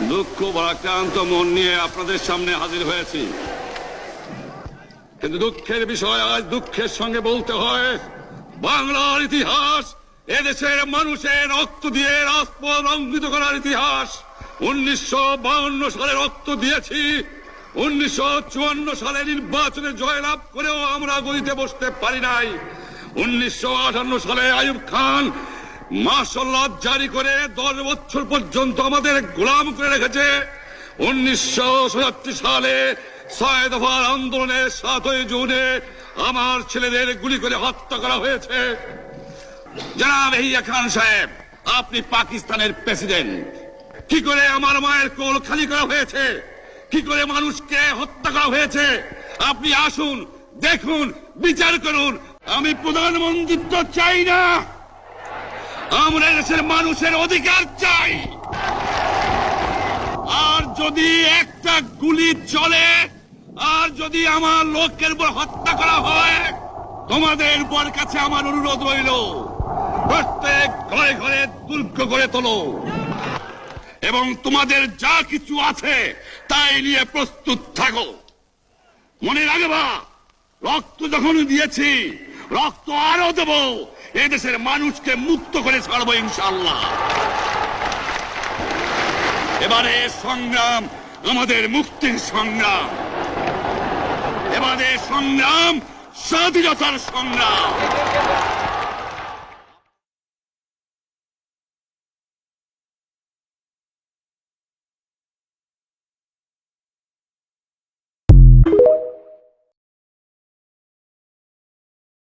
দুঃখ ভারাক্রান্ত মন নিয়ে আপনাদের সামনে হাজির হয়েছি, কিন্তু দুঃখের বিষয় আজ দুঃখের সঙ্গে বলতে হয়, বাংলার ইতিহাস এদেশের মানুষের রক্ত দিয়ে রাজপথ রঞ্জিত করার ইতিহাস। 1952 সালে রক্ত দিয়েছি, 1954 সালে নির্বাচনে জয়লাভ করেও আমরা গদিতে বসতে পারি নাই। 1958 সালে আইয়ুব খান মার্শাল জারি করে 10 বছর পর্যন্ত আমাদের গোলাম করে রেখেছে। 1977 সালে 6 দফার আন্দোলনের 7ই জুনে আমার ছেলেদের গুলি করে হত্যা করা হয়েছে। জনাব ইয়াহিয়া খান সাহেব, আপনি পাকিস্তানের প্রেসিডেন্ট, কি করে আমার মায়ের কোল খালি করা হয়েছে, কি করে মানুষকে হত্যা করা হয়েছে, আপনি আসুন, দেখুন, বিচার করুন। আমি প্রধানমন্ত্রিত্ব চাই না, আমরা দেশের মানুষের অধিকার চাই। আর যদি একটা গুলি চলে, আর যদি আমার লোকের উপর হত্যা করা হয়, তোমাদের উপর কাছে আমার অনুরোধ রইল, প্রত্যেক ঘরে ঘরে দুর্গ করে তোলো এবং তোমাদের যা কিছু আছে তাই নিয়ে প্রস্তুত থাকো। মনে রাখবা, রক্ত যখন দিয়েছি, রক্ত আরো দেব, এদেশের মানুষকে মুক্ত করে ছাড়বো ইনশাআল্লাহ। এবারে সংগ্রাম আমাদের মুক্তির সংগ্রাম, এবারে সংগ্রাম স্বাধীনতার সংগ্রাম।